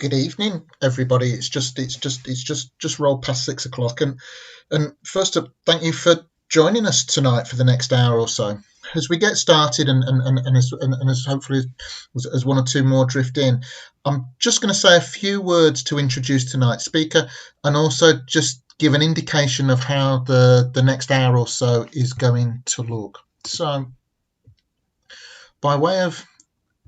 Good evening, everybody. It's just rolled past 6 o'clock, and first up, thank you for joining us tonight for the next hour or so. As we get started, and as hopefully as one or two more drift in, I'm just going to say a few words to introduce tonight's speaker, and also just give an indication of how the next hour or so is going to look. So, by way of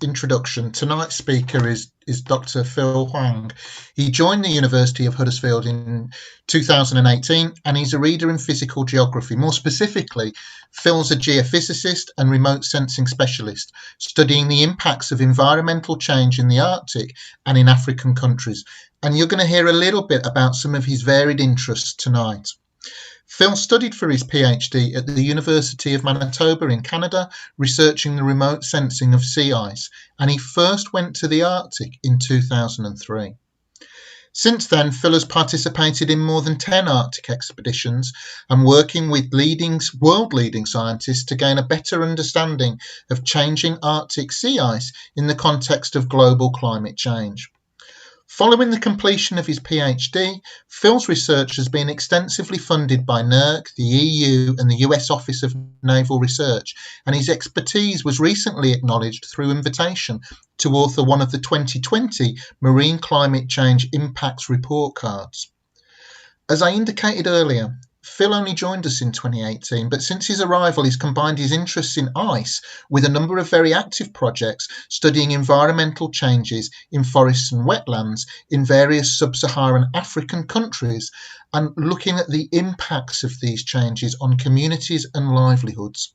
introduction, tonight's speaker is Dr. Phil Huang. He joined the University of Huddersfield in 2018, and he's a reader in physical geography. More specifically, Phil's a geophysicist and remote sensing specialist, studying the impacts of environmental change in the Arctic and in African countries. And you're going to hear a little bit about some of his varied interests tonight. Phil studied for his PhD at the University of Manitoba in Canada, researching the remote sensing of sea ice, and he first went to the Arctic in 2003. Since then, Phil has participated in more than 10 Arctic expeditions and working with world-leading scientists to gain a better understanding of changing Arctic sea ice in the context of global climate change. Following the completion of his PhD, Phil's research has been extensively funded by NERC, the EU and the US Office of Naval Research, and his expertise was recently acknowledged through invitation to author one of the 2020 Marine Climate Change Impacts Report cards. As I indicated earlier, Phil only joined us in 2018, but since his arrival, he's combined his interests in ice with a number of very active projects studying environmental changes in forests and wetlands in various sub-Saharan African countries and looking at the impacts of these changes on communities and livelihoods.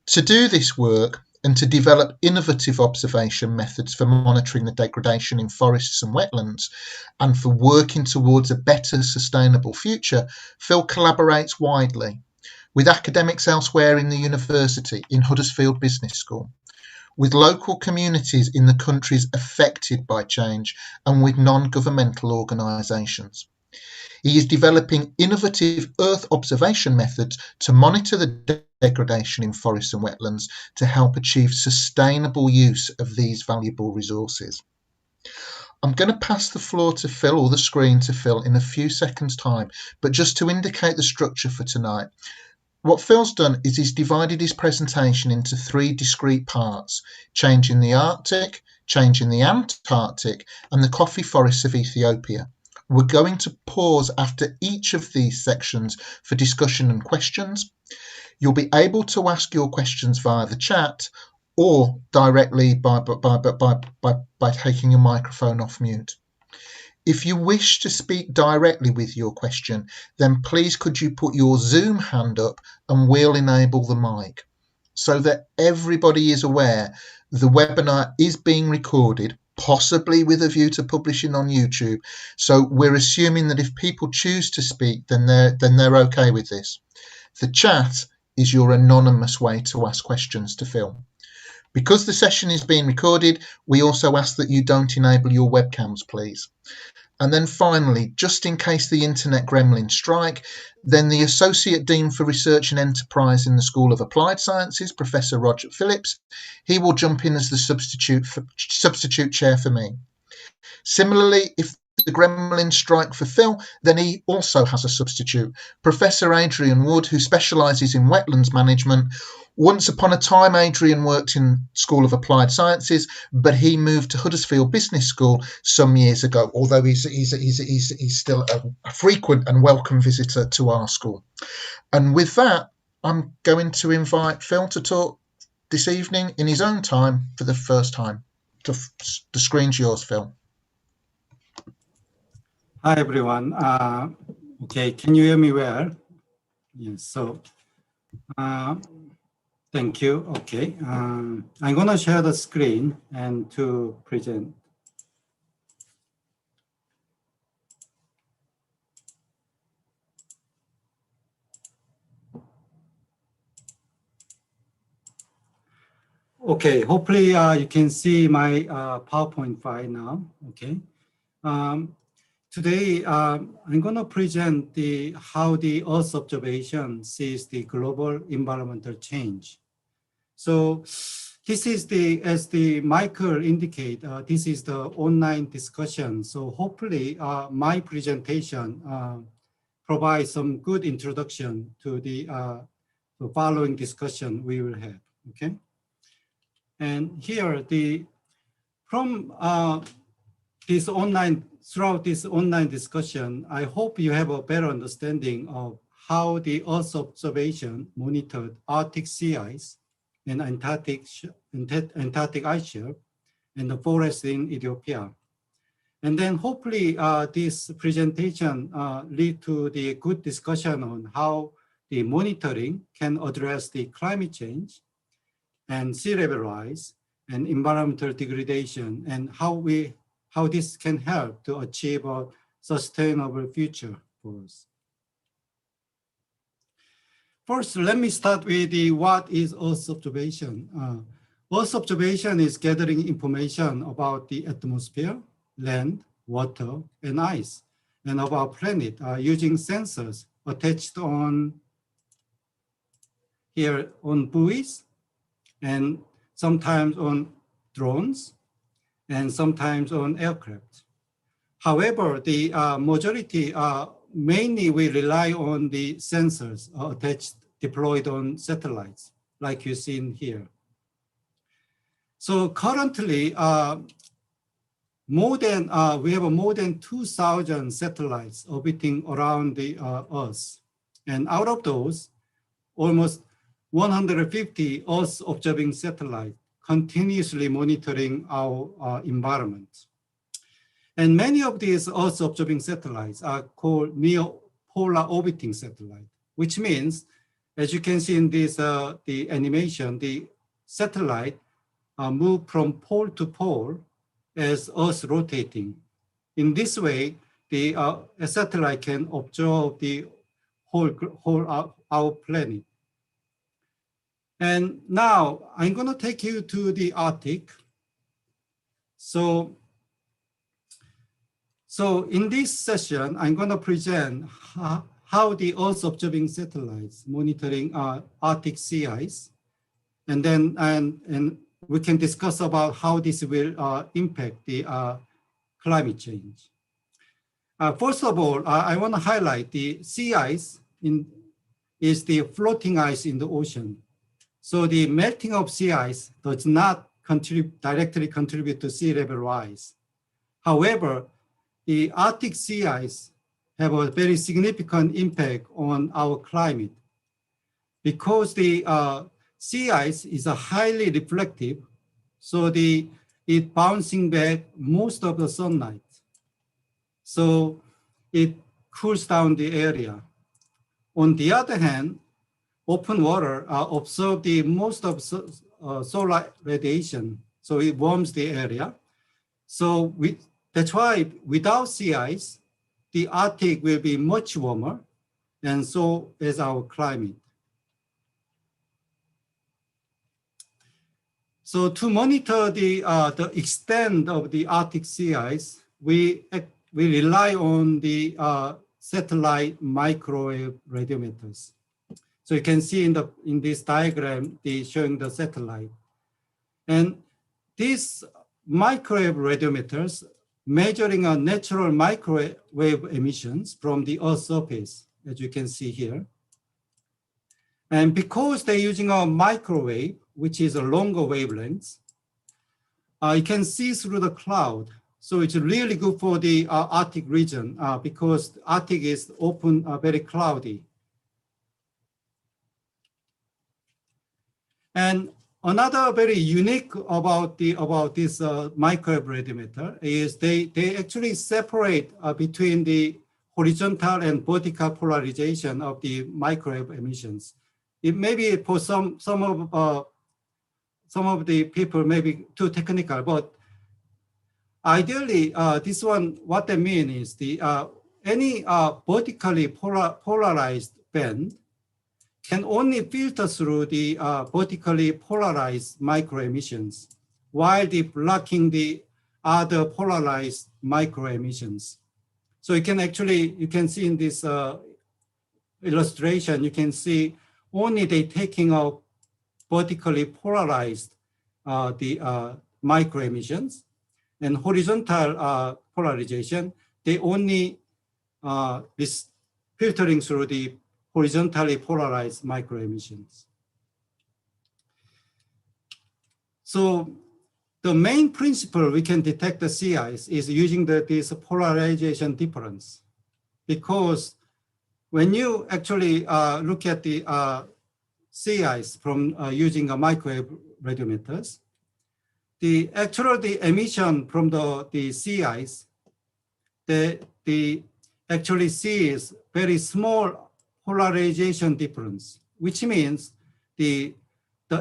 To do this work, and to develop innovative observation methods for monitoring the degradation in forests and wetlands, and for working towards a better sustainable future, Phil collaborates widely with academics elsewhere in the university, in Huddersfield Business School, with local communities in the countries affected by change, and with non-governmental organisations. He is developing innovative Earth observation methods to monitor the degradation in forests and wetlands to help achieve sustainable use of these valuable resources. I'm going to pass the floor to Phil, or the screen to Phil, in a few seconds' time, but just to indicate the structure for tonight. What Phil's done is he's divided his presentation into three discrete parts: change in the Arctic, change in the Antarctic, and the coffee forests of Ethiopia. We're going to pause after each of these sections for discussion and questions. You'll be able to ask your questions via the chat or directly by taking your microphone off mute. If you wish to speak directly with your question, then please could you put your Zoom hand up and we'll enable the mic so that everybody is aware the webinar is being recorded, possibly with a view to publishing on YouTube. So we're assuming that if people choose to speak, then they're okay with this. The chat is your anonymous way to ask questions to Phil. Because the session is being recorded, we also ask that you don't enable your webcams, please. And then finally, just in case the internet gremlins strike, then the Associate Dean for Research and Enterprise in the School of Applied Sciences, Professor Roger Phillips, he will jump in as the substitute chair for me. Similarly, if the gremlins strike for Phil, then he also has a substitute, Professor Adrian Wood, who specialises in wetlands management. Once upon a time, Adrian worked in School of Applied Sciences, but he moved to Huddersfield Business School some years ago, although he's still a frequent and welcome visitor to our school. And with that, I'm going to invite Phil to talk this evening in his own time for the first time. The screen's yours, Phil. Hi, everyone. Okay, can you hear me well? Yes, so thank you. Okay, I'm going to share the screen and to present. Okay, hopefully you can see my PowerPoint file now. Okay. Today, I'm going to present how the Earth observation sees the global environmental change. So This is as the Michael indicate, this is the online discussion. So hopefully my presentation provides some good introduction to the following discussion we will have, okay? And here, throughout this online discussion, I hope you have a better understanding of how the Earth observation monitored Arctic sea ice and Antarctic Ice Sheet and the forest in Ethiopia. And then hopefully this presentation lead to the good discussion on how the monitoring can address the climate change and sea level rise and environmental degradation, and how this can help to achieve a sustainable future for us. First, let me start with what is Earth observation. Earth observation is gathering information about the atmosphere, land, water, and ice, and of our planet using sensors attached on here on buoys, and sometimes on drones, and sometimes on aircraft. However, the majority mainly we rely on the sensors deployed on satellites, like you see in here. So currently, we have more than 2,000 satellites orbiting around the Earth. And out of those, almost 150 Earth observing satellites continuously monitoring our environment. And many of these Earth observing satellites are called near-polar orbiting satellite, which means, as you can see in this the animation, the satellite move from pole to pole as Earth rotating. In this way, a satellite can observe the whole our planet. And now I'm going to take you to the Arctic. So in this session, I'm going to present how the Earth observing satellites monitoring Arctic sea ice, and then and we can discuss about how this will impact the climate change. First of all, I want to highlight the sea ice is the floating ice in the ocean. So the melting of sea ice does not directly contribute to sea level rise. However, the Arctic sea ice have a very significant impact on our climate because the sea ice is a highly reflective, so it bouncing back most of the sunlight. So it cools down the area. On the other hand, open water absorb the most of solar radiation, so it warms the area. So that's why without sea ice, the Arctic will be much warmer, and so is our climate. So to monitor the extent of the Arctic sea ice, we rely on the satellite microwave radiometers. So you can see in this diagram, showing the satellite. And these microwave radiometers measuring a natural microwave emissions from the Earth's surface, as you can see here. And because they're using a microwave, which is a longer wavelength, you can see through the cloud. So it's really good for the Arctic region because Arctic is often very cloudy. And another very unique about this microwave radiometer is they actually separate between the horizontal and vertical polarization of the microwave emissions. It may be for some of the people may be too technical, but ideally this one, what they mean is any vertically polarized band can only filter through the vertically polarized micro emissions, while blocking the other polarized micro emissions. So you can see in this illustration, you can see only they taking out vertically polarized the micro emissions, and horizontal polarization, they only this filtering through the horizontally polarized micro emissions. So the main principle we can detect the sea ice is using this polarization difference, because when you actually look at the sea ice from using a microwave radiometers, the emission from the sea ice, the actually sees very small polarization difference, which means the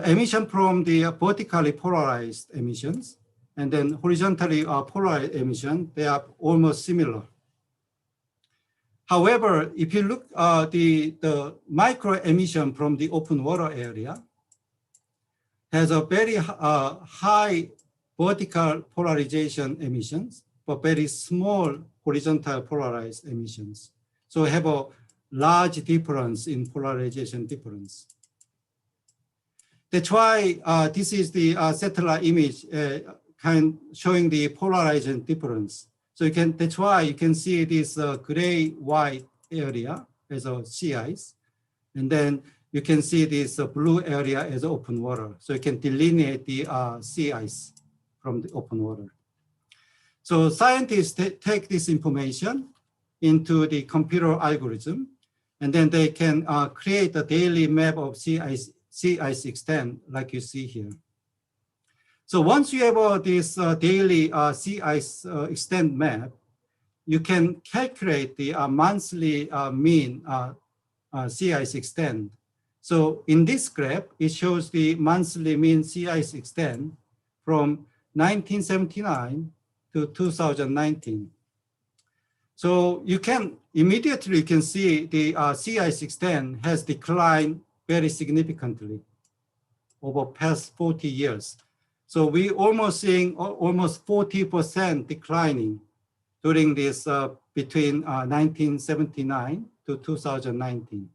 emission from the vertically polarized emissions and then horizontally polarized emission, they are almost similar. However, if you look the micro emission from the open water area has a very high vertical polarization emissions, but very small horizontal polarized emissions. So we have a large difference in polarization difference. That's why this is the satellite image showing the polarization difference. So that's why you can see this gray-white area as a sea ice, and then you can see this blue area as open water. So you can delineate the sea ice from the open water. So scientists take this information into the computer algorithm, and then they can create a daily map of sea ice extent, like you see here. So once you have this daily sea ice extent map, you can calculate the monthly mean sea ice extent. So in this graph, it shows the monthly mean sea ice extent from 1979 to 2019. So you can immediately see the sea ice extent has declined very significantly over past 40 years. So we almost seeing almost 40% declining during this between 1979 to 2019.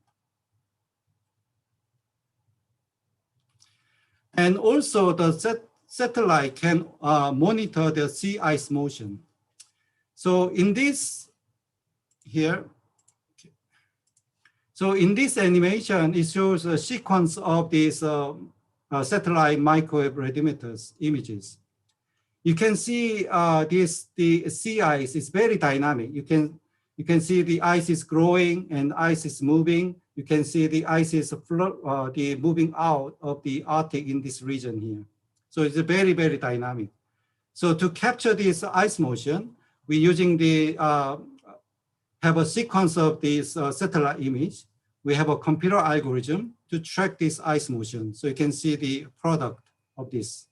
And also the satellite can monitor the sea ice motion. So in this here, so in this animation, it shows a sequence of these satellite microwave radiometers images. You can see the sea ice is very dynamic. You can see the ice is growing and ice is moving. You can see the ice is moving out of the Arctic in this region here. So it's very, very dynamic. So to capture this ice motion, we're using the have a sequence of this satellite image. We have a computer algorithm to track this ice motion. So you can see the product of this.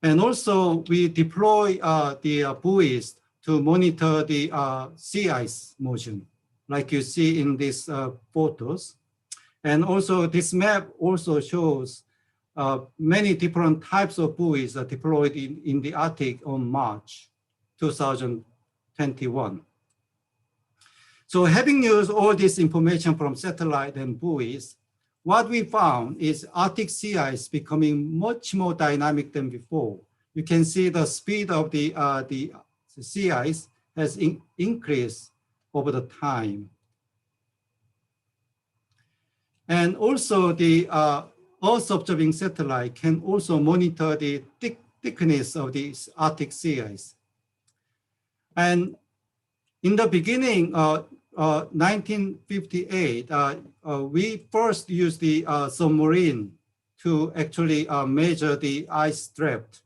And also we deploy the buoys to monitor the sea ice motion, like you see in these photos. And also this map also shows many different types of buoys are deployed in the Arctic on March 2021. So having used all this information from satellite and buoys, what we found is Arctic sea ice becoming much more dynamic than before. You can see the speed of the sea ice has increased over the time. And also the Earth observing satellite can also monitor the thickness of the Arctic sea ice. And in the beginning, 1958, we first used the submarine to actually measure the ice draft,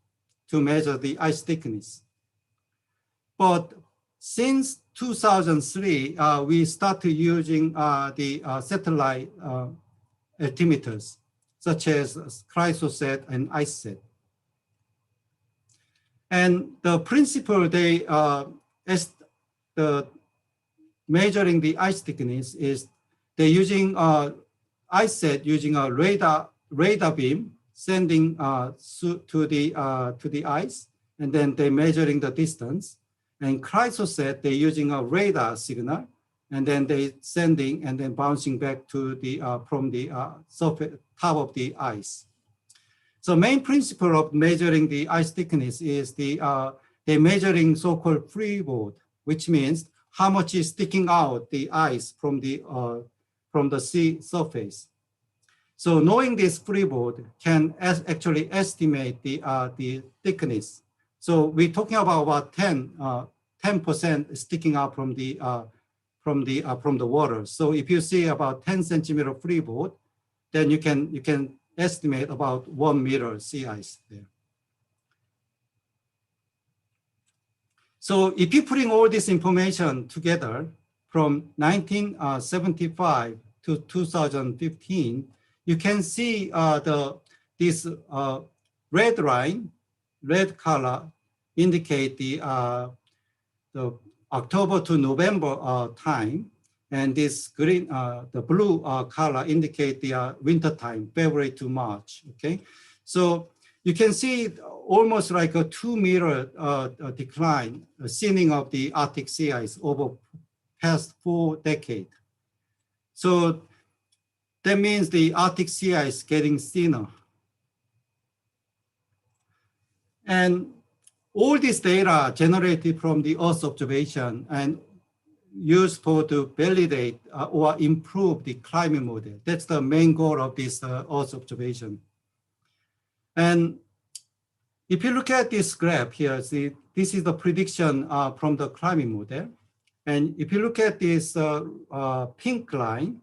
to measure the ice thickness. But since 2003, we started using the satellite altimeters, such as Chrysosat and IceSat. And the principle as the measuring the ice thickness is they're using IceSat using a radar beam sending to the ice, and then they're measuring the distance. And Chrysosat, they're using a radar signal, and then they sending and then bouncing back to the from the surface top of the ice. So main principle of measuring the ice thickness is they're measuring so-called freeboard, which means how much is sticking out the ice from the sea surface. So knowing this freeboard can actually estimate the thickness. So we're talking about 10% sticking out from the water. So if you see about 10 centimeter freeboard, then you can estimate about 1 meter sea ice there. So if you putting all this information together from 1975 to 2015, you can see this red line, red color, indicate the October to November time, and this green, the blue color indicate the winter time, February to March. Okay, so you can see almost like a 2 meter decline, thinning of the Arctic sea ice over past 4 decades. So that means the Arctic sea ice getting thinner. And all this data generated from the Earth observation and used to validate or improve the climate model. That's the main goal of this Earth observation. And if you look at this graph here, see, this is the prediction from the climate model. And if you look at this pink line,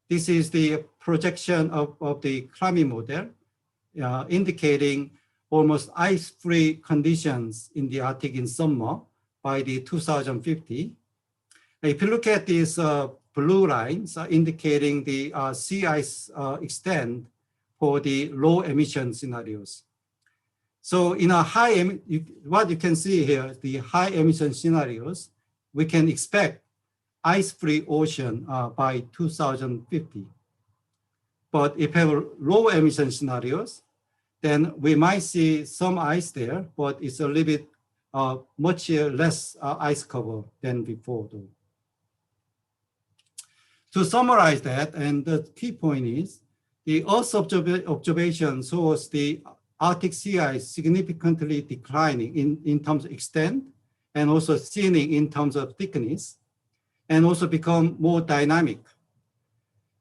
this is the projection of the climate model, indicating almost ice-free conditions in the Arctic in summer by the 2050. If you look at these blue lines, indicating the sea ice extent for the low emission scenarios. So in a what you can see here, the high emission scenarios, we can expect ice-free ocean by 2050. But if you have low emission scenarios, then we might see some ice there, but it's a little bit much less ice cover than before though. To summarize that, and the key point is, the Earth observation shows the Arctic sea ice significantly declining in terms of extent, and also thinning in terms of thickness, and also become more dynamic.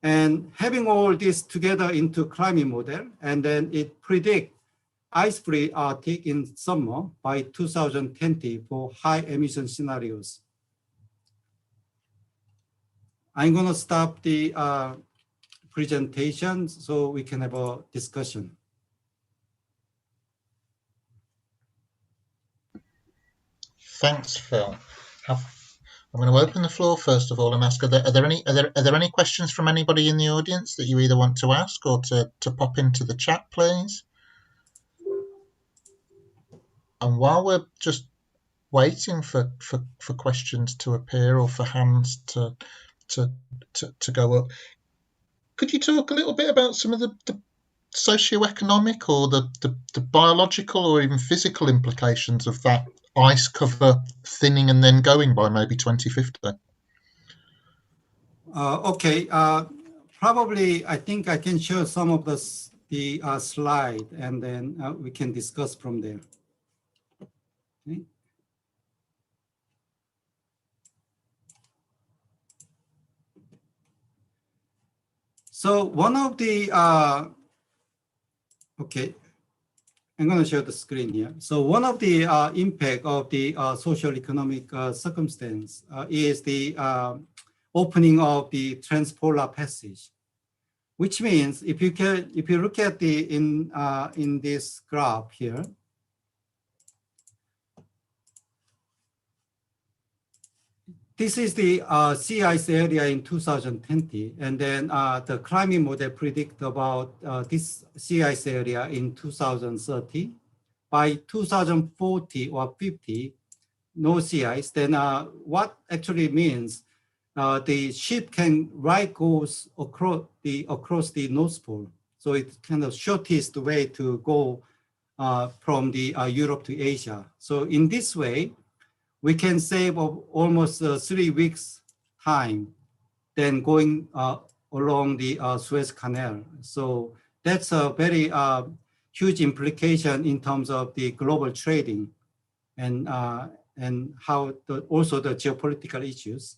And having all this together into climate model, and then it predict ice-free Arctic in summer by 2020 for high emission scenarios. I'm gonna stop the presentation so we can have a discussion. Thanks, Phil. I'm going to open the floor first of all and ask: Are there any questions from anybody in the audience that you either want to ask or to pop into the chat, please? And while we're just waiting for questions to appear or for hands to go up, could you talk a little bit about some of the socioeconomic or the biological or even physical implications of that ice cover thinning and then going by maybe 2050? Okay, probably I think I can show some of the slide, and then we can discuss from there. Okay. So one of the, okay, I'm going to show the screen here. So one of the impact of the social economic circumstance is the opening of the transpolar passage, which means if you look at the in this graph here, this is the sea ice area in 2020, and then the climate model predict about this sea ice area in 2030. By 2040 or 50, no sea ice. Then what actually means the ship can goes across the North Pole. So it's kind of shortest way to go from the Europe to Asia. So in this way, we can save almost 3 weeks time than going along the Suez Canal. So that's a very huge implication in terms of the global trading and how also the geopolitical issues.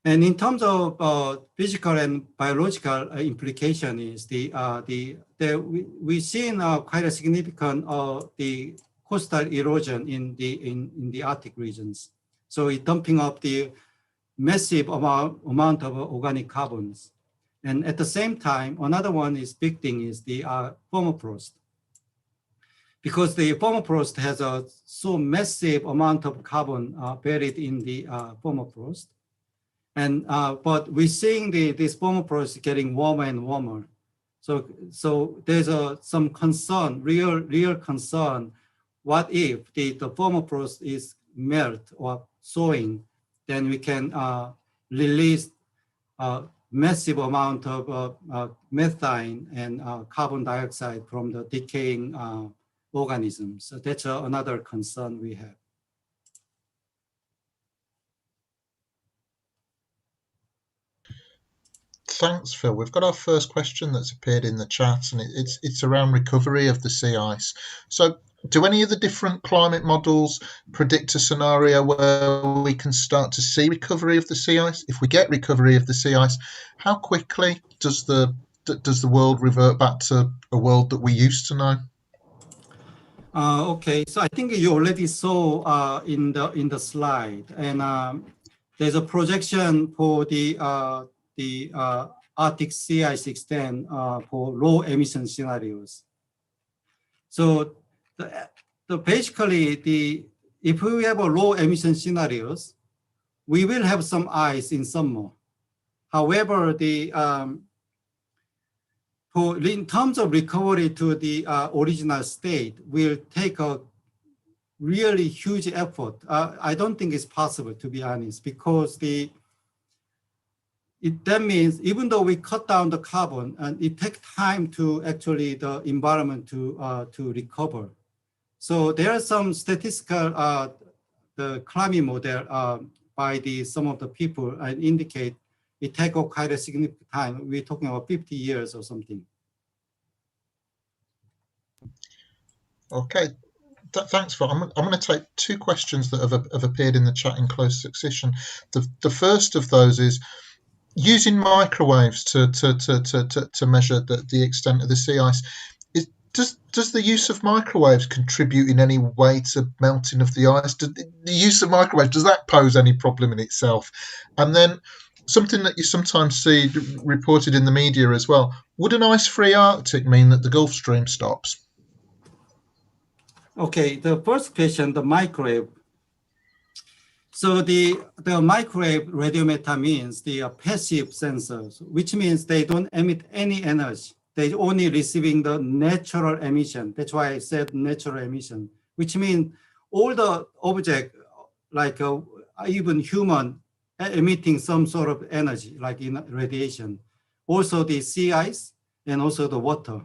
And in terms of physical and biological implication is we've seen quite a significant the coastal erosion in the Arctic regions. So it's dumping up the massive amount of organic carbons. And at the same time, another one is big thing is the permafrost. Because the permafrost has a so massive amount of carbon buried in the permafrost. And but we're seeing this permafrost getting warmer and warmer. So there's some concern, real concern. What if the permafrost is melt or thawing? Then we can release a massive amount of methane and carbon dioxide from the decaying organisms. So that's another concern we have. Thanks, Phil. We've got our first question that's appeared in the chat, and it's around recovery of the sea ice. So, do any of the different climate models predict a scenario where we can start to see recovery of the sea ice? If we get recovery of the sea ice, how quickly does the world revert back to a world that we used to know? Okay, so I think you already saw in the slide, and there's a projection for the Arctic sea ice extent for low emission scenarios. So basically, if we have a low emission scenarios, we will have some ice in summer. However, in terms of recovery to the original state will take a really huge effort. I don't think it's possible, to be honest, because that means even though we cut down the carbon, and it takes time to actually the environment to recover. So there are some statistical the climate model by some of the people indicate it takes quite a significant time. We're talking about 50 years or something. Okay, thanks, Phil. I'm going to take two questions that have appeared in the chat in close succession. The first of those is using microwaves to measure the extent of the sea ice. Does the use of microwaves contribute in any way to melting of the ice? The use of microwaves, does that pose any problem in itself? And then something that you sometimes see reported in the media as well, would an ice-free Arctic mean that the Gulf Stream stops? Okay, the first question, the microwave. So the microwave radiometer means the passive sensors, which means they don't emit any energy. They only receiving the natural emission. That's why I said natural emission, which means all the object, like even human, emitting some sort of energy, like in radiation. Also the sea ice and also the water.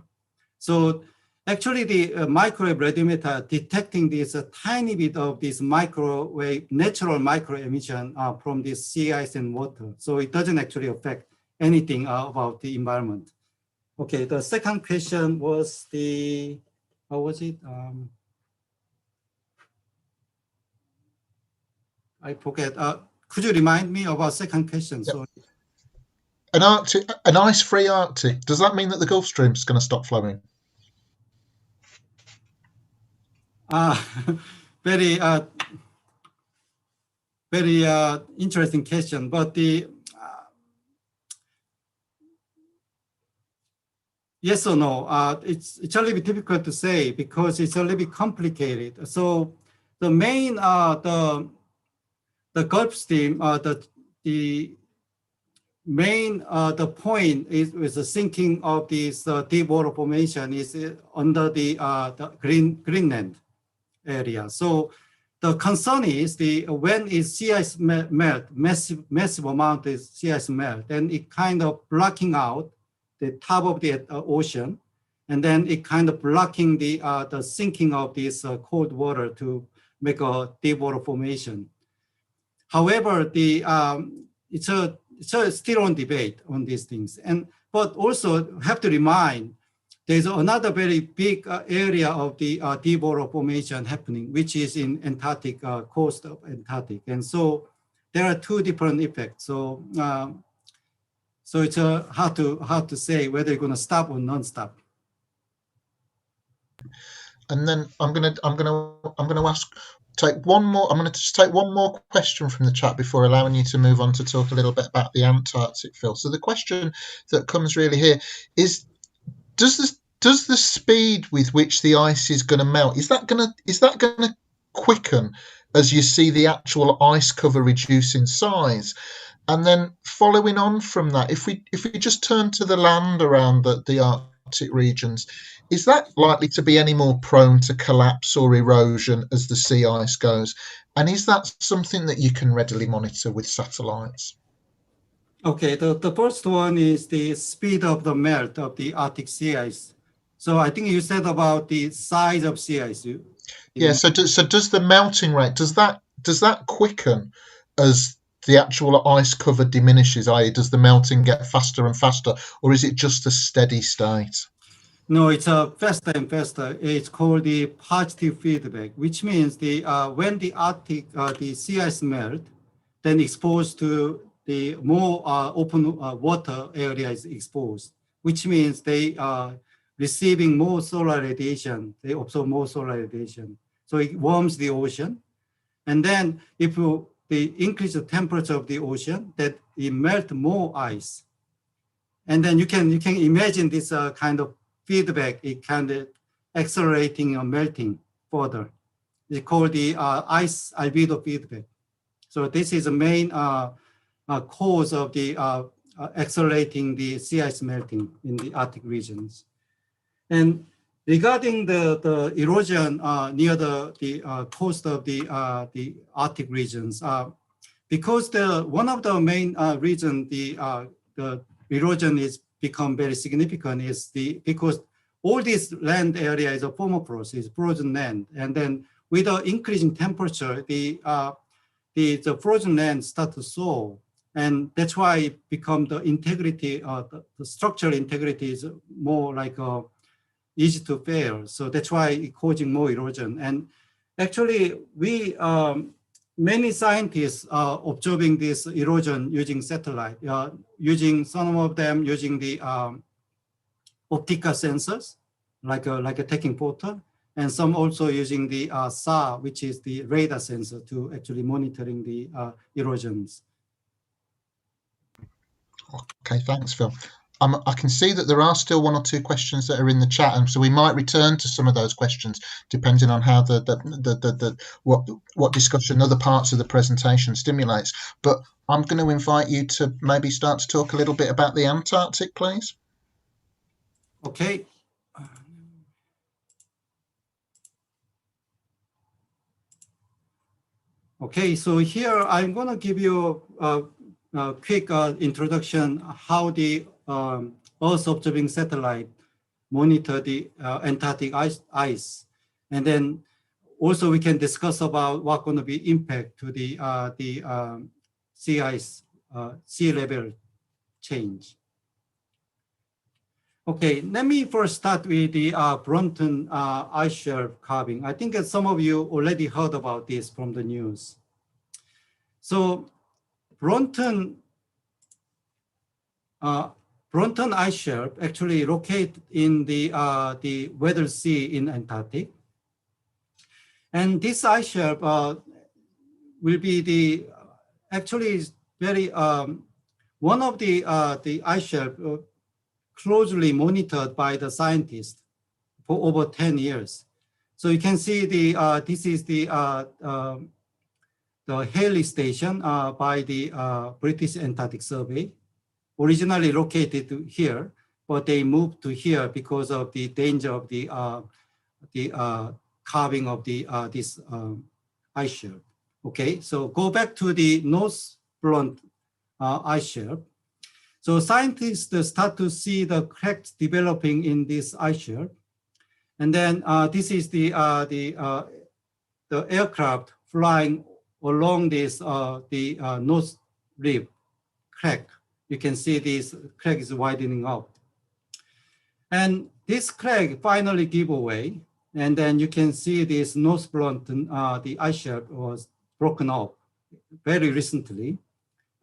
So actually the microwave radiometer detecting this tiny bit of this microwave, natural micro emission from this sea ice and water. So it doesn't actually affect anything about the environment. Okay, the second question was how was it? I forget. Could you remind me of our second question? Yep. So, an ice-free Arctic, does that mean that the Gulf Stream is going to stop flowing? very interesting question, but yes or no? It's a little bit difficult to say because it's a little bit complicated. So the main the Gulf Stream the main the point is the sinking of this deep water formation is under the Greenland area. So the concern is when is sea ice melt, massive amount of sea ice melt, then it kind of blocking out the top of the ocean, and then it kind of blocking the sinking of this cold water to make a deep water formation. However, it's still on debate on these things, but also have to remind there's another very big area of the deep water formation happening, which is in Antarctic, coast of Antarctic. And so there are two different effects. So so it's hard to say whether you're going to stop or non-stop. And then I'm gonna take one more. I'm gonna just take one more question from the chat before allowing you to move on to talk a little bit about the Antarctic, Phil. So the question that comes really here is: does the speed with which the ice is going to melt, is that going to quicken as you see the actual ice cover reduce in size? And then following on from that, if we just turn to the land around the Arctic regions, is that likely to be any more prone to collapse or erosion as the sea ice goes? And is that something that you can readily monitor with satellites? Okay, the first one is the speed of the melt of the Arctic sea ice. So I think you said about the size of sea ice. Yeah. So does the melting rate, does that quicken as the actual ice cover diminishes? I.e., does the melting get faster and faster, or is it just a steady state? No, it's faster and faster. It's called the positive feedback, which means the when the Arctic the sea ice melt, then exposed to the more open water area is exposed, which means they are receiving more solar radiation. They absorb more solar radiation, so it warms the ocean, and then if they increase the temperature of the ocean, that it melt more ice, and then you can imagine this kind of feedback, it kind of accelerating or melting further. It's called the ice albedo feedback. So this is the main cause of the accelerating the sea ice melting in the Arctic regions. And regarding the erosion near the coast of the Arctic regions, because one of the main reason the erosion is become very significant is because all this land area is a permafrost, is frozen land, and then with the increasing temperature, the frozen land start to thaw, and that's why it become the integrity, the structural integrity is more like easy to fail. So that's why it's causing more erosion. And actually, we many scientists are observing this erosion using satellite, using some of them using the optical sensors, like a taking photo, and some also using the SAR, which is the radar sensor, to actually monitoring the erosions. Okay, thanks, Phil. I can see that there are still one or two questions that are in the chat, and so we might return to some of those questions depending on how what discussion other parts of the presentation stimulates. But I'm going to invite you to maybe start to talk a little bit about the Antarctic, please. Okay. Okay, so here I'm going to give you a quick introduction how the Earth observing satellite monitor the Antarctic ice, and then also we can discuss about what going to be impact to the sea ice, sea level change. Okay, let me first start with the Brunton ice shelf calving. I think that some of you already heard about this from the news. So Brunton ice shelf actually located in the Weddell Sea in Antarctic. And this ice shelf will be actually very, one of the ice shelf closely monitored by the scientists for over 10 years. So you can see this is the Haley station by the British Antarctic Survey, originally located here, but they moved to here because of the danger of the carving of this ice shelf. Okay, so go back to the North Blunt ice shelf. So scientists start to see the cracks developing in this ice shelf, and then this is the aircraft flying along this North Rib crack. You can see this crack is widening out, and this crag finally give away, and then you can see this North Brunton, the ice shelf was broken up very recently,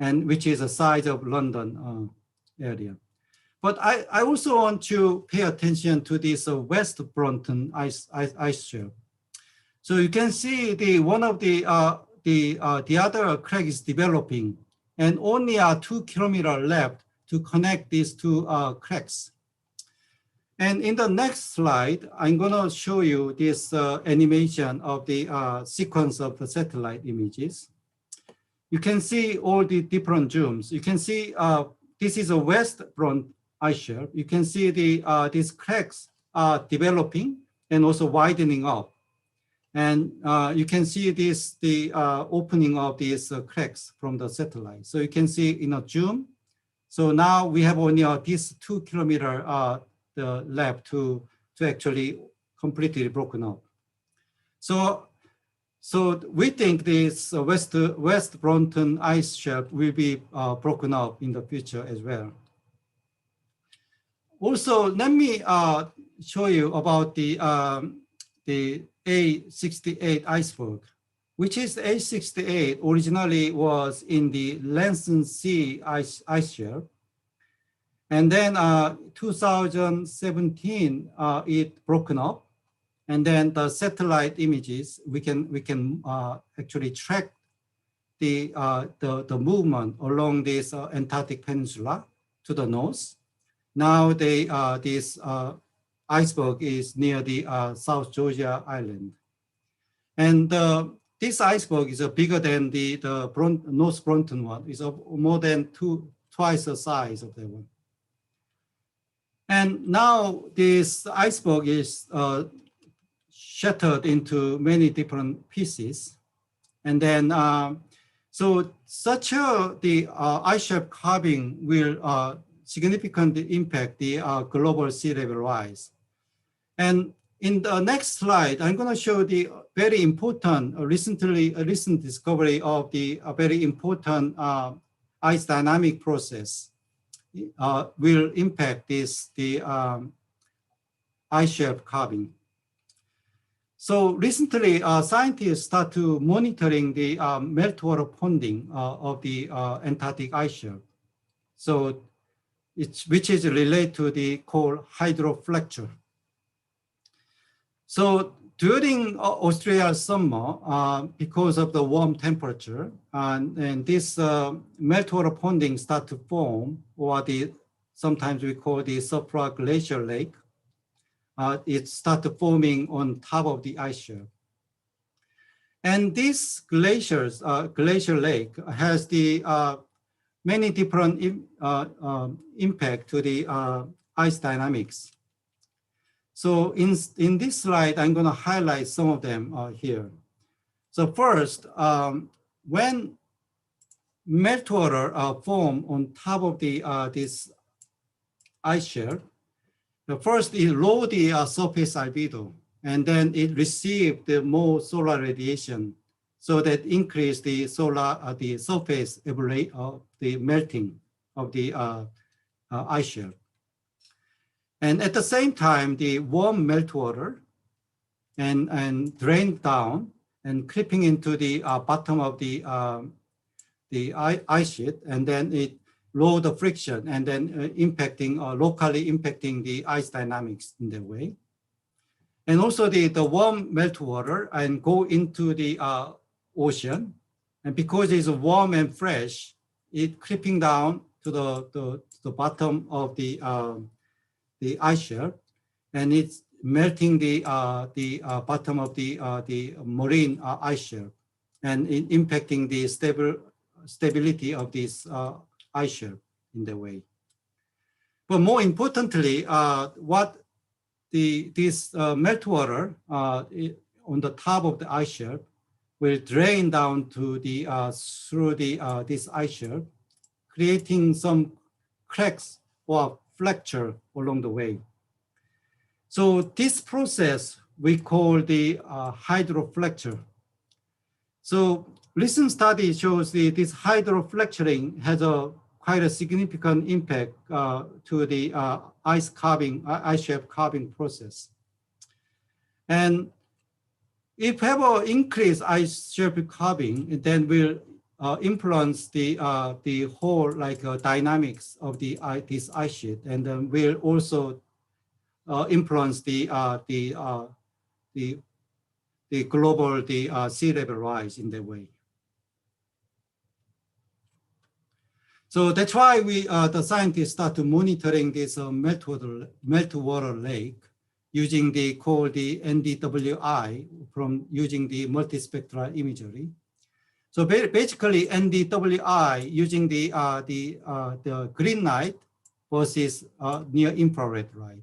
and which is the size of London area. But I also want to pay attention to this West Brunton ice shelf. So you can see one of the other crag is developing, and only 2 kilometers left to connect these two cracks. And in the next slide, I'm going to show you this animation of the sequence of the satellite images. You can see all the different zooms. You can see this is a West Brunton ice shelf. You can see these cracks are developing and also widening up. And you can see the opening of these cracks from the satellite. So you can see in a zoom. So now we have only this 2 kilometers left to actually completely broken up. So we think this West Brunton ice shelf will be broken up in the future as well. Also, let me show you about the A68 iceberg, which is the A68 originally was in the Lansing Sea ice shelf. And then 2017, it broken up. And then the satellite images, we can actually track the movement along this Antarctic Peninsula to the north. Now this iceberg is near the South Georgia Island. And this iceberg is bigger than the North Brunton one. It's more than twice the size of that one. And now this iceberg is shattered into many different pieces. And then, so the ice shelf carving will significantly impact the global sea level rise. And in the next slide, I'm going to show the very important, recent discovery of the very important ice dynamic process will impact the ice shelf carving. So recently, scientists start to monitoring the meltwater ponding of the Antarctic ice shelf. So which is related to the called hydrofracture. So during Australia's summer, because of the warm temperature, and this meltwater ponding start to form, or sometimes we call the supraglacial lake. It started forming on top of the ice shelf. And this glacial lake has the many different impact to the ice dynamics. So in this slide, I'm going to highlight some of them here. So first, when meltwater form on top of the this ice shelf, first it lower the surface albedo, and then it received the more solar radiation, so that increase the surface the melting of the ice shelf. And at the same time, the warm meltwater and drained down and creeping into the bottom of the ice sheet, and then it lower the friction, and then locally impacting the ice dynamics in that way. And also the warm meltwater and go into the ocean, and because it's warm and fresh, it creeping down to the bottom of the ice shelf, and it's melting the bottom of the marine ice shelf, and impacting the stability of this ice shelf in the way. But more importantly, what this meltwater on the top of the ice shelf will drain down to the through this ice shelf, creating some cracks or fracture along the way. So this process we call the hydrofracture. So recent study shows this hydrofracturing has quite a significant impact to the ice shelf carving process. And if we have an increased ice shelf carving, then will influence the whole dynamics of this ice sheet, and then will also influence the global sea level rise in that way. So that's why the scientists started monitoring this meltwater lake using the NDWI from using the multispectral imagery. So basically NDWI using the green light versus near infrared light.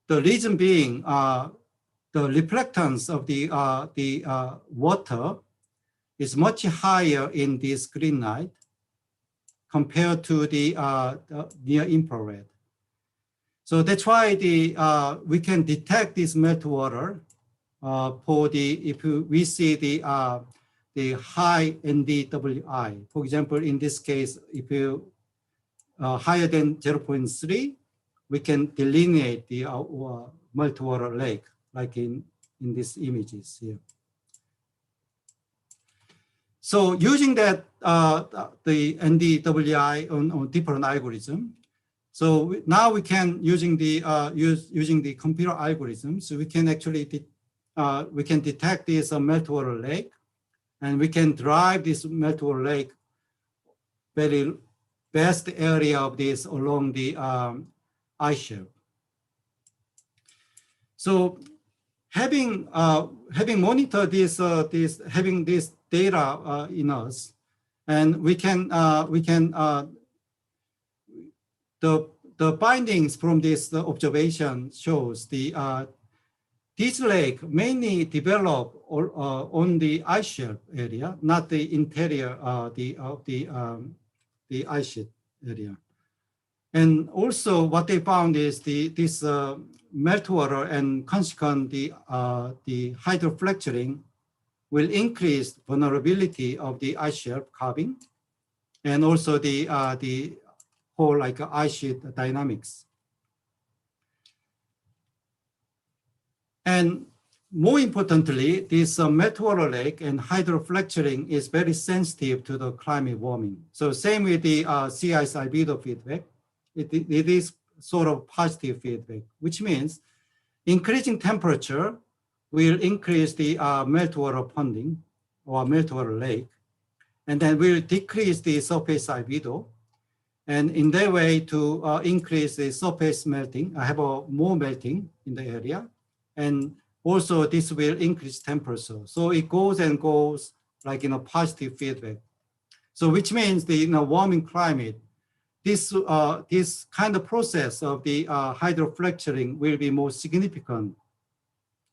The reason being the reflectance of the water is much higher in this green light compared to the near infrared. So that's why we can detect this meltwater if we see the high NDWI. For example, in this case, if you higher than 0.3, we can delineate the meltwater lake, like in these images here. So using that, the NDWI on different algorithm. So now we can, using the computer algorithms, so we can actually we can detect this meltwater lake, and we can drive this meltwater lake very vast area of this along the ice shelf. So having monitored having this data in us, and we can the findings from this observation shows this lake mainly develop on the ice shelf area, not the interior of the ice sheet area. And also what they found is this meltwater and consequent the hydrofracturing will increase vulnerability of the ice shelf carving, and also the whole ice sheet dynamics. And more importantly, this meltwater lake and hydrofracturing is very sensitive to the climate warming. So same with the sea ice albedo feedback, it is sort of positive feedback, which means increasing temperature will increase the meltwater ponding or meltwater lake, and then will decrease the surface albedo. And in that way to increase the surface melting, I have more melting in the area. And also this will increase temperature. So it goes and goes like positive feedback. So which means the warming climate, this kind of process of the hydrofracturing will be more significant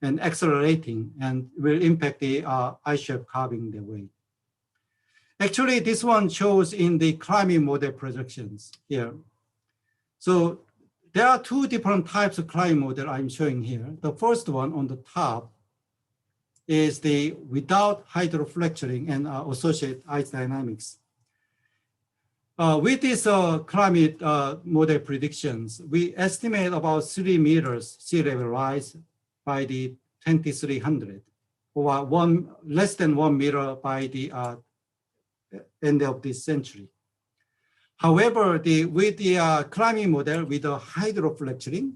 and accelerating, and will impact the ice shelf carving the way. Actually, this one shows in the climate model projections here. So there are two different types of climate model I'm showing here. The first one on the top is the without hydrofracturing and associated ice dynamics. With these climate model predictions, we estimate about 3 meters sea level rise by the 2300, or less than 1 meter by the end of this century. However, with the climate model with the hydrofracturing,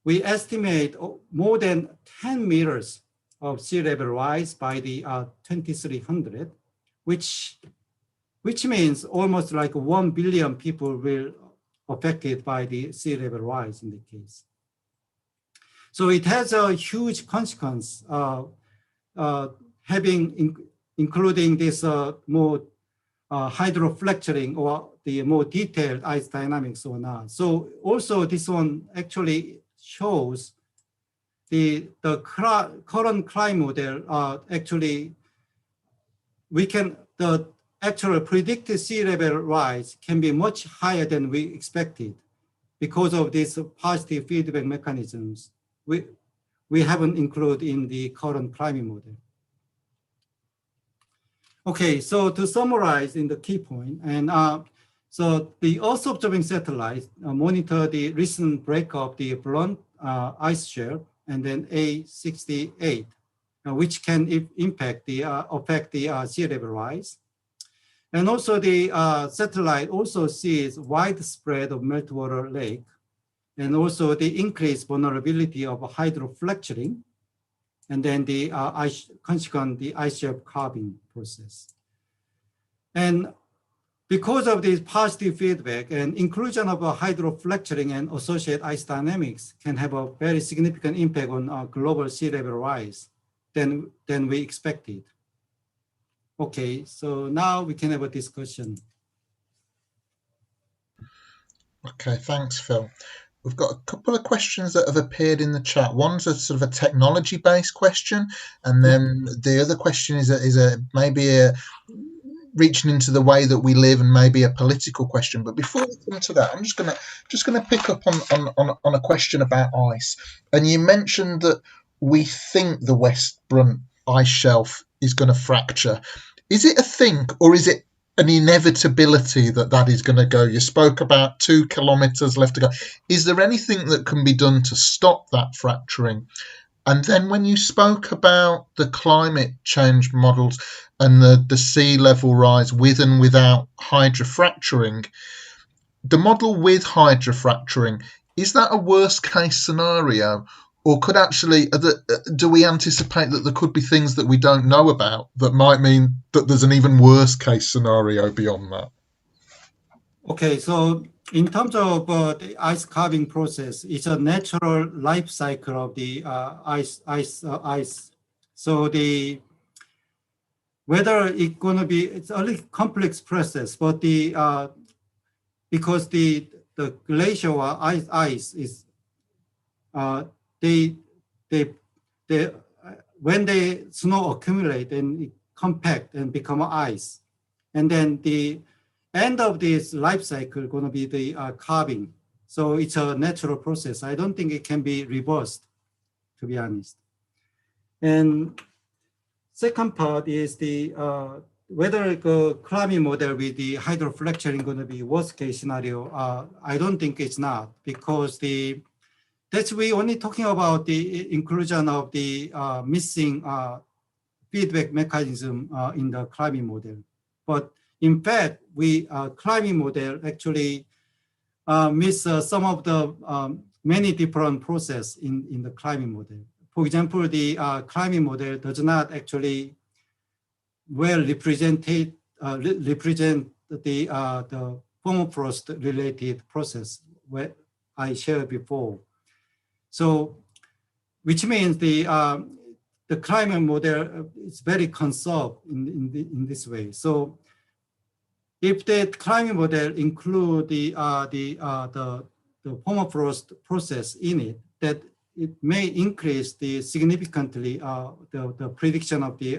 we estimate more than 10 meters of sea level rise by the 2300, which means almost like 1 billion people will affected by the sea level rise in the case. So it has a huge consequence, including this more hydrofracturing or the more detailed ice dynamics or not. So also this one actually shows the current climate model actually the actual predicted sea level rise can be much higher than we expected because of these positive feedback mechanisms we haven't included in the current climate model. Okay, so to summarize in the key point, and So the Earth observing satellite monitor the recent break of the blunt ice shelf and then A68, which can affect the sea level rise. And also the satellite also sees widespread of meltwater lake and also the increased vulnerability of hydrofracturing and then the consequent the ice shelf carving process. And because of this positive feedback and inclusion of hydrofracturing and associated ice dynamics can have a very significant impact on global sea level rise than we expected. Okay, so now we can have a discussion. Okay, thanks, Phil. We've got a couple of questions that have appeared in the chat. One's a sort of a technology-based question, and then the other question is maybe reaching into the way that we live and maybe a political question. But before we come to that, I'm just gonna pick up on a question about ice. And you mentioned that we think the West Brunt ice shelf is going to fracture. Is it a think, or is it an inevitability that is going to go? You spoke about 2 kilometers left to go. Is there anything that can be done to stop that fracturing? And then when you spoke about the climate change models and the sea level rise with and without hydrofracturing, the model with hydrofracturing, is that a worst case scenario? Or could actually, do we anticipate that there could be things that we don't know about that might mean that there's an even worse case scenario beyond that? Okay, so in terms of the ice carving process, it's a natural life cycle of the ice. So whether it's going to be, it's a little complex process, but because the glacial ice is when the snow accumulate and it compact and become ice, and then the end of this life cycle going to be the carving. So it's a natural process. I don't think it can be reversed, to be honest. And second part is the whether the climate model with the hydrofracturing going to be worst case scenario. I don't think it's not, because we only talking about the inclusion of the missing feedback mechanism in the climate model. But in fact, climate model actually miss some of the many different process in the climate model. For example, the climate model does not actually well represent the permafrost related process where I shared before. So, which means the climate model is very conserved in this way. So, if the climate model include the permafrost process in it, that it may increase significantly the prediction of the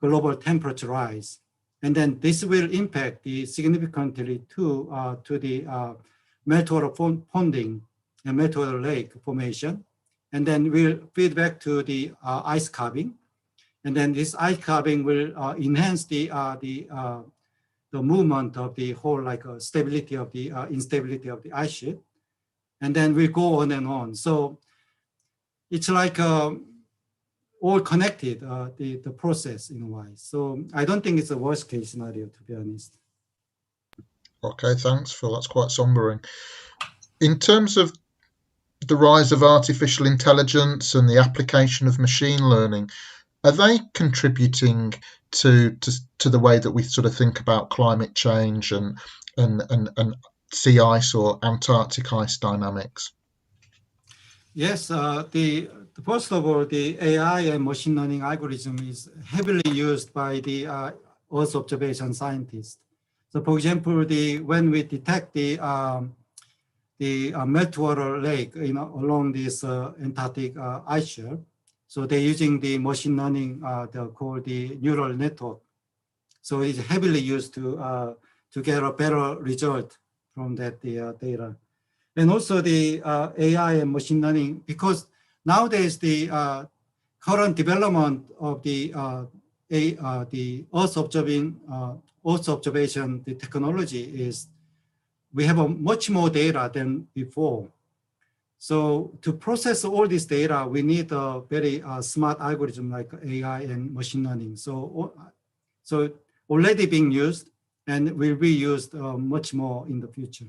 global temperature rise, and then this will impact significantly to the meltwater ponding and meltwater lake formation, and then will feed back to the ice carving, and then this ice carving will enhance the movement of the whole stability of the instability of the ice sheet, and then we go on and on. So it's like all connected, the process in a way. So I don't think it's a worst case scenario, to be honest. Okay, thanks, Phil. That's quite sombering. In terms of the rise of artificial intelligence and the application of machine learning, are they contributing to the way that we sort of think about climate change and sea ice or Antarctic ice dynamics? Yes, first of all, the AI and machine learning algorithm is heavily used by the Earth observation scientists. So, for example, when we detect the meltwater lake, along this Antarctic ice shelf, so they're using the machine learning, called the neural network. So it's heavily used to get a better result from that data. And also the AI and machine learning, because nowadays the current development of the Earth observing Earth observation, the technology is we have a much more data than before. So to process all this data, we need a very smart algorithm like AI and machine learning. So already being used and will be used much more in the future.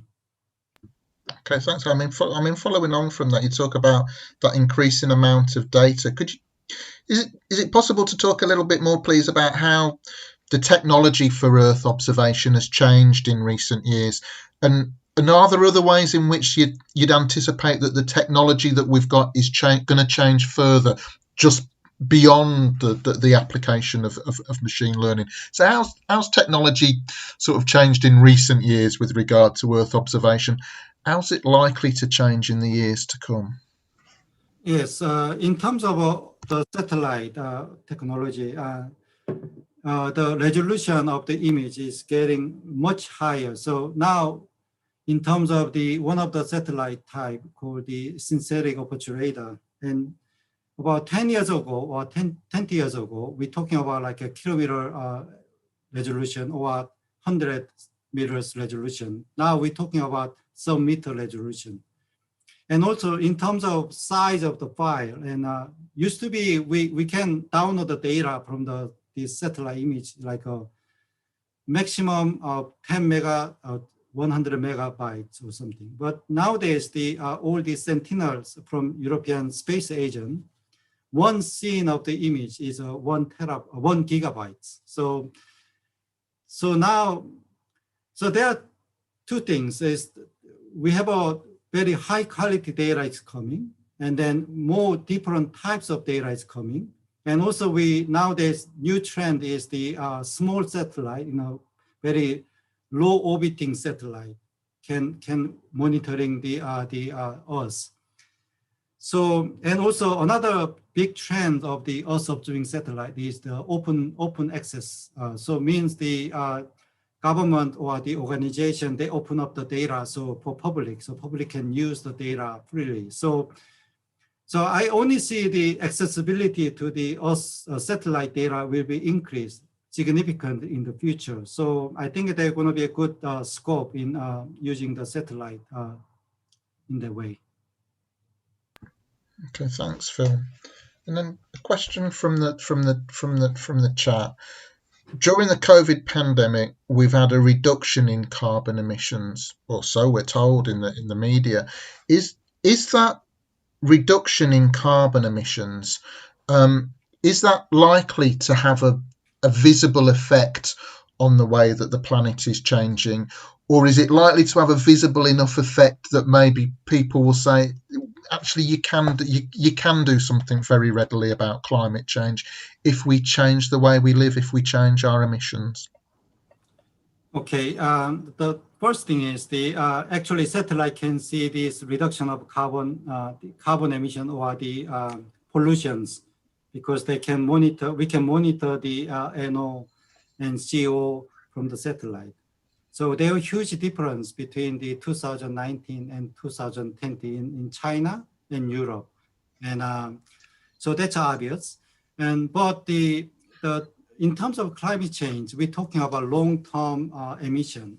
Okay, thanks. I mean, following on from that, you talk about that increasing amount of data. Is it possible to talk a little bit more, please, about how the technology for Earth observation has changed in recent years, and are there other ways in which you'd anticipate that the technology that we've got is going to change further, just beyond the application of machine learning? So how's technology sort of changed in recent years with regard to Earth observation? How's it likely to change in the years to come? Yes, in terms of the satellite technology, the resolution of the image is getting much higher. So now, in terms of one of the satellite type called the synthetic aperture radar, and about 10 years ago or 20 years ago, we're talking about like a kilometer resolution or 100 meters resolution. Now we're talking about sub-meter resolution. And also in terms of size of the file, and used to be, we can download the data from the satellite image, like a maximum of 10 mega, 100 megabytes or something. But nowadays, all the sentinels from European Space Agency, one scene of the image is 1 gigabytes. So there are two things. We have a very high quality data is coming, and then more different types of data is coming. And also nowadays new trend is the small satellite, very low orbiting satellite can monitoring the Earth. So, and also another big trend of the Earth observing satellite is the open access. So means the government or the organization, they open up the data so public can use the data freely. So I only see the accessibility to the Earth satellite data will be increased significantly in the future. So I think there's going to be a good scope in using the satellite in that way. Okay, thanks, Phil. And then a question from the chat. During the COVID pandemic, we've had a reduction in carbon emissions, or so we're told in the media. Is that reduction in carbon emissions, is that likely to have a visible effect on the way that the planet is changing, or is it likely to have a visible enough effect that maybe people will say, actually, you can do something very readily about climate change if we change the way we live, if we change our emissions? Okay, the first thing is actually satellite can see this reduction of carbon emission or the pollutions, because we can monitor the NO and CO from the satellite. So there are huge difference between the 2019 and 2020 in China and Europe. And so that's obvious. But in terms of climate change, we're talking about long-term emission,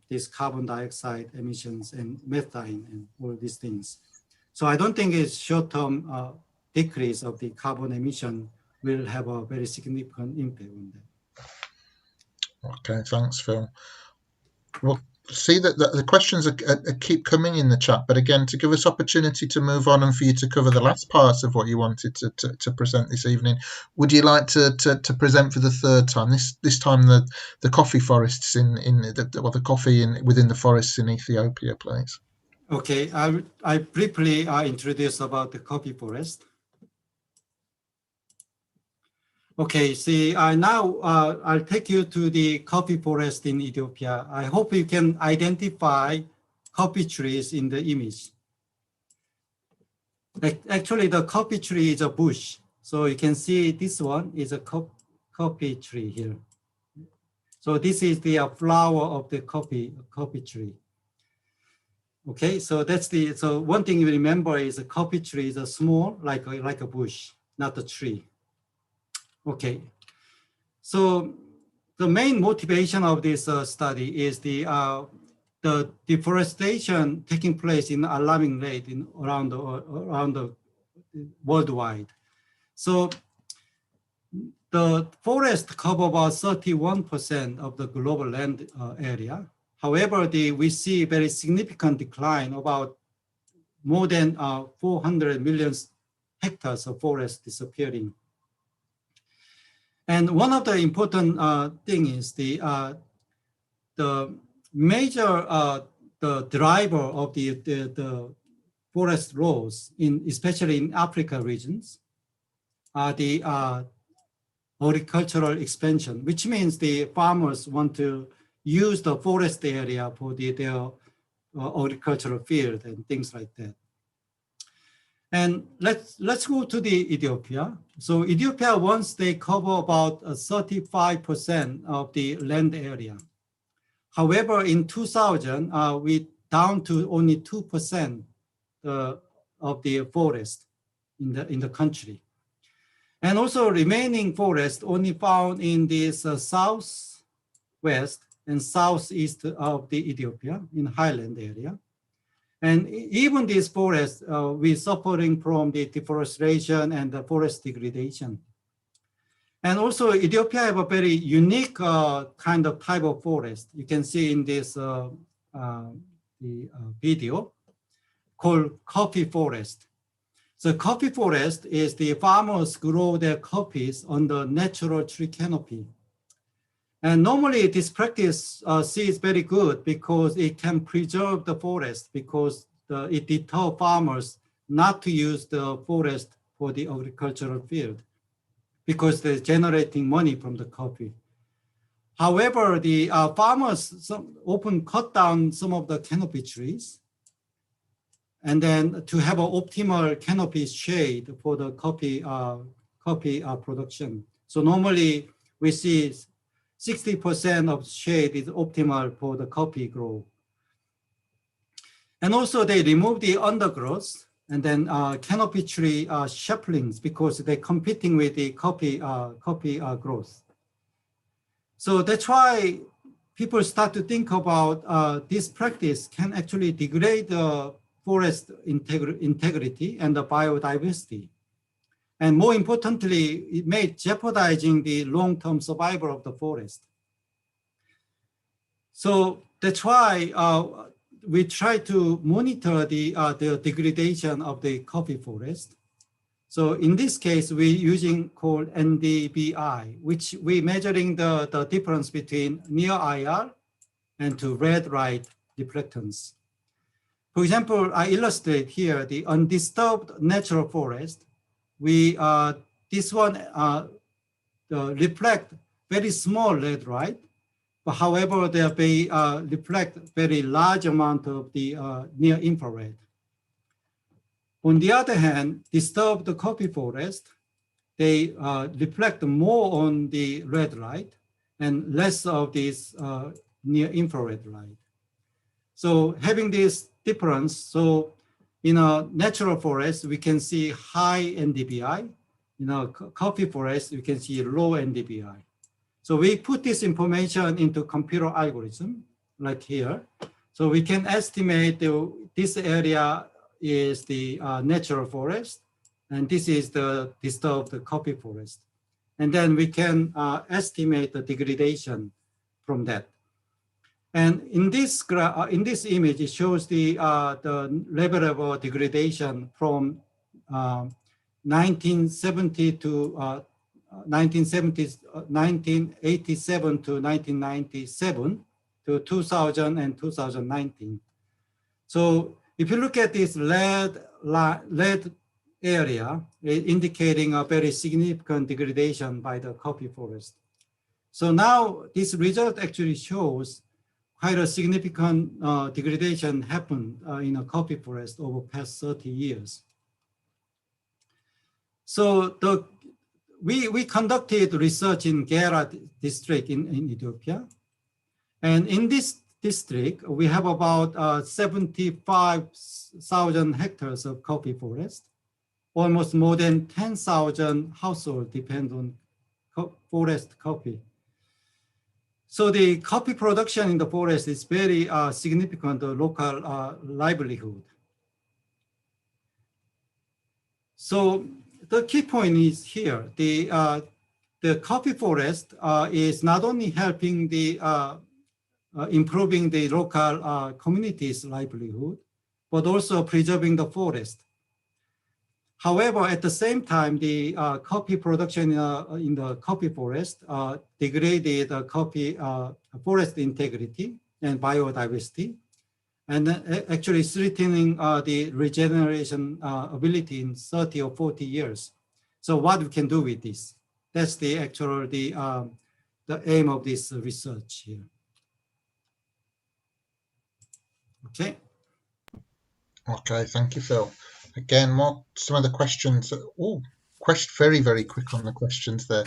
this carbon dioxide emissions and methane and all these things. So I don't think it's short-term decrease of the carbon emission will have a very significant impact on that. Okay, thanks, Phil. Well, see that the questions keep coming in the chat, but again, to give us opportunity to move on and for you to cover the last part of what you wanted to present this evening, would you like to present for the third time? This time the coffee forests the coffee within the forests in Ethiopia, please. Okay, I briefly introduce about the coffee forest. Okay, see, now I'll take you to the coffee forest in Ethiopia. I hope you can identify coffee trees in the image. Actually, the coffee tree is a bush. So you can see this one is a coffee tree here. So this is the flower of the coffee tree. Okay, so so one thing you remember is a coffee tree is a small, like a bush, not a tree. Okay, so the main motivation of this study is the deforestation taking place in alarming rate around the worldwide. So the forest cover about 31% of the global land area. However, we see very significant decline, about more than 400 million hectares of forest disappearing. And one of the important thing is the major the driver of the forest loss, especially in Africa regions, are the agricultural expansion, which means the farmers want to use the forest area for their agricultural field and things like that. And let's go to the Ethiopia. So Ethiopia, once they cover about 35% of the land area. However, in 2000, we down to only 2% of the forest in the country. And also remaining forest only found in this southwest and southeast of the Ethiopia in highland area. And even these forests, we're suffering from the deforestation and the forest degradation. And also Ethiopia have a very unique kind of type of forest. You can see in this video called coffee forest. So coffee forest is the farmers grow their coffees on the natural tree canopy. And normally this practice is very good because it can preserve the forest, because it deters farmers not to use the forest for the agricultural field, because they're generating money from the coffee. However, the farmers often cut down some of the canopy trees, and then to have an optimal canopy shade for the coffee production. So normally we see 60% of shade is optimal for the coffee grow. And also they remove the undergrowth and then canopy tree saplings, because they're competing with the coffee growth. So that's why people start to think about this practice can actually degrade the forest integrity and the biodiversity. And more importantly, it may jeopardizing the long-term survival of the forest. So that's why we try to monitor the degradation of the coffee forest. So in this case, we're using called NDVI, which we're measuring the difference between near IR and to red light reflectance. For example, I illustrate here the undisturbed natural forest. This one reflect very small red light, but however, they reflect very large amount of the near infrared. On the other hand, disturbed coffee forest, they reflect more on the red light and less of this near infrared light. So having this difference, so in a natural forest, we can see high NDVI. In a coffee forest, we can see low NDVI. So we put this information into computer algorithm, like here. So we can estimate this area is the natural forest, and this is the disturbed coffee forest. And then we can estimate the degradation from that. And in this image, it shows the level of degradation from 1987 to 1997 to 2000 and 2019. So if you look at this red area, indicating a very significant degradation by the coffee forest. So now this result actually shows quite a significant degradation happened in a coffee forest over past 30 years. So we conducted research in Gera district in Ethiopia. And in this district, we have about 75,000 hectares of coffee forest. Almost more than 10,000 households depend on forest coffee. So the coffee production in the forest is very significant local livelihood. So the key point is here, the coffee forest is not only helping the improving the local community's livelihood, but also preserving the forest. However, at the same time, the coffee production in the coffee forest degraded coffee forest integrity and biodiversity, and actually threatening the regeneration ability in 30 or 40 years. So what we can do with this? That's the actual the aim of this research here. Okay. Okay, thank you, Phil. Again, some of the questions. Oh, very, very quick on the questions there.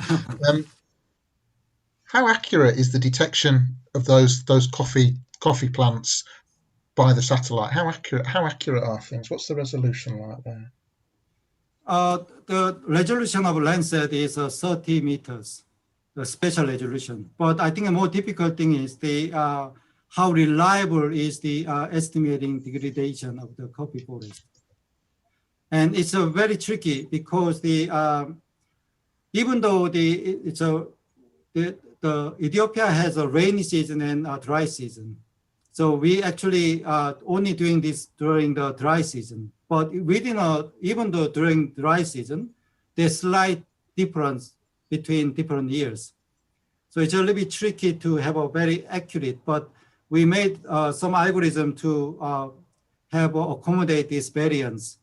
How accurate is the detection of those coffee plants by the satellite? How accurate are things? What's the resolution like there? The resolution of Landsat is 30 meters, the spatial resolution. But I think a more difficult thing is the how reliable is the estimating degradation of the coffee forest. And it's very tricky because the even though the Ethiopia has a rainy season and a dry season. So we actually only doing this during the dry season. But even though during dry season, there's slight difference between different years. So it's a little bit tricky to have a very accurate, but we made some algorithm to accommodate this variance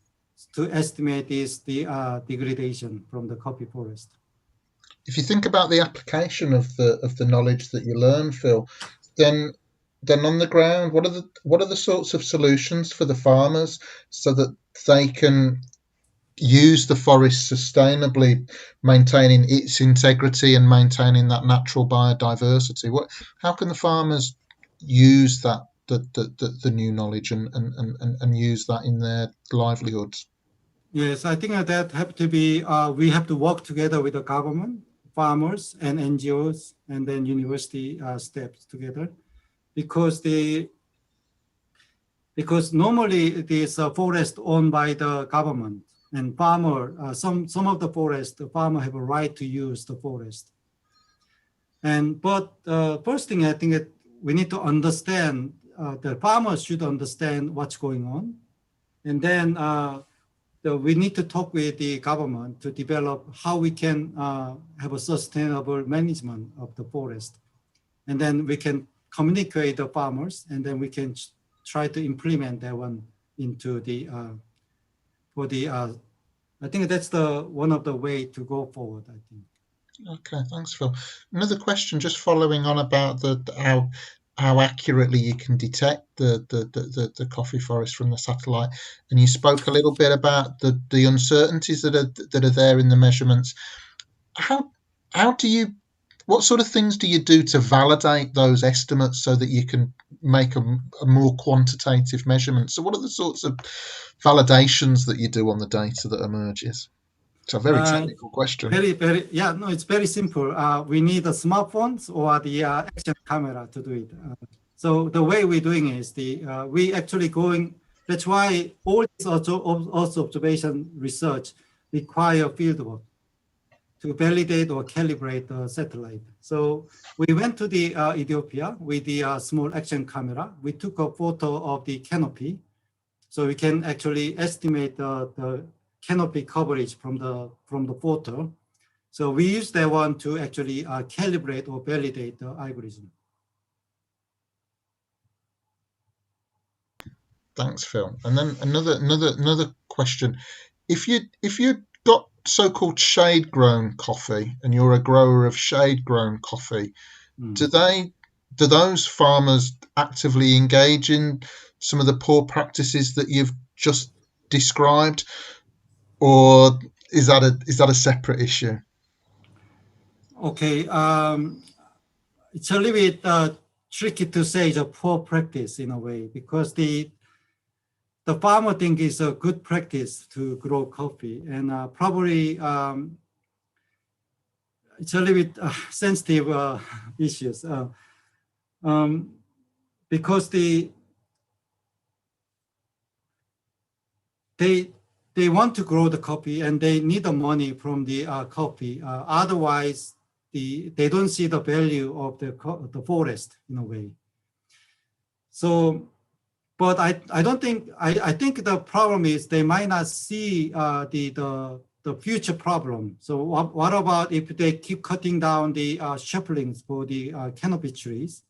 to estimate the degradation from the coffee forest. If you think about the application of the knowledge that you learn, Phil, then on the ground, what are the sorts of solutions for the farmers so that they can use the forest sustainably, maintaining its integrity and maintaining that natural biodiversity? How can the farmers use that the new knowledge and use that in their livelihoods? Yes, I think that have to be we have to work together with the government, farmers, and NGOs, and then university steps together, because normally it is a forest owned by the government, and farmer some of the forest the farmer have a right to use the forest. But first thing I think that we need to understand the farmers should understand what's going on, and then we need to talk with the government to develop how we can have a sustainable management of the forest. And then we can communicate the farmers, and then we can try to implement that one into I think that's one of the way to go forward, I think. Okay, thanks, Phil. Another question, just following on about how accurately you can detect the coffee forest from the satellite, and you spoke a little bit about the uncertainties that are there in the measurements. What sort of things do you do to validate those estimates so that you can make a more quantitative measurement? So what are the sorts of validations that you do on the data that emerges? It's a very technical question. It's very simple. We need the smartphones or the action camera to do it. So the way we're doing is we actually that's why all this Earth observation research require fieldwork to validate or calibrate the satellite. So we went to the Ethiopia with the small action camera. We took a photo of the canopy, so we can actually estimate the canopy coverage from the photo. So we use that one to actually calibrate or validate the algorithm. Thanks, Phil. And then another question: if you got so-called shade-grown coffee and you're a grower of shade-grown coffee, do those farmers actively engage in some of the poor practices that you've just described, or is that a separate issue? Okay, it's a little bit tricky to say it's a poor practice in a way, because the farmer think it's a good practice to grow coffee, and probably it's a little bit sensitive issues. because they want to grow the coffee and they need the money from the coffee. Otherwise, they don't see the value of the forest in a way. So, but I don't think, I think the problem is they might not see the future problem. So what about if they keep cutting down the saplings for the canopy trees?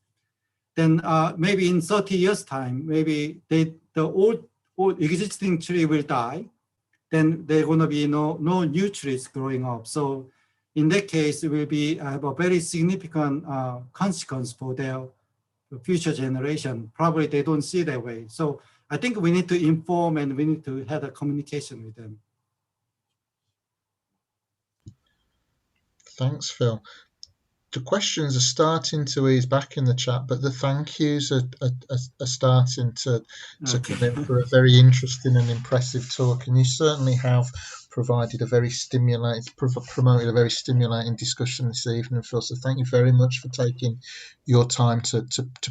Then maybe in 30 years time, maybe the old existing tree will die. Then there are going to be no new trees growing up. So in that case, it will have a very significant consequence for their future generation. Probably they don't see that way. So I think we need to inform and we need to have a communication with them. Thanks, Phil. The questions are starting to ease back in the chat, but the thank yous are starting to come in for a very interesting and impressive talk. And you certainly have promoted a very stimulating discussion this evening, Phil. So thank you very much for taking your time to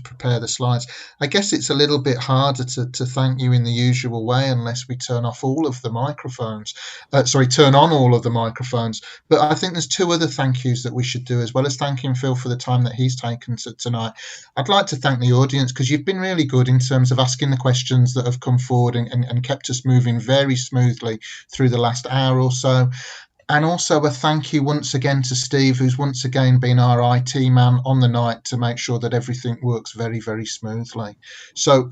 prepare the slides. I guess it's a little bit harder to thank you in the usual way unless we turn off all of the microphones. Turn on all of the microphones. But I think there's two other thank yous that we should do, as well as thanking Phil for the time that he's taken tonight. I'd like to thank the audience because you've been really good in terms of asking the questions that have come forward and kept us moving very smoothly through the last hour or so. And also a thank you once again to Steve, who's once again been our IT man on the night to make sure that everything works very, very smoothly. So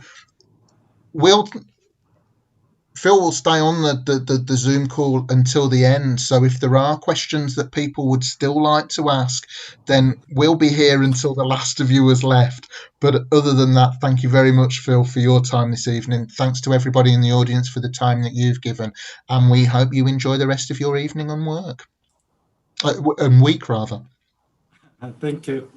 Phil will stay on the Zoom call until the end. So if there are questions that people would still like to ask, then we'll be here until the last of you has left. But other than that, thank you very much, Phil, for your time this evening. Thanks to everybody in the audience for the time that you've given. And we hope you enjoy the rest of your evening and week, rather. Thank you.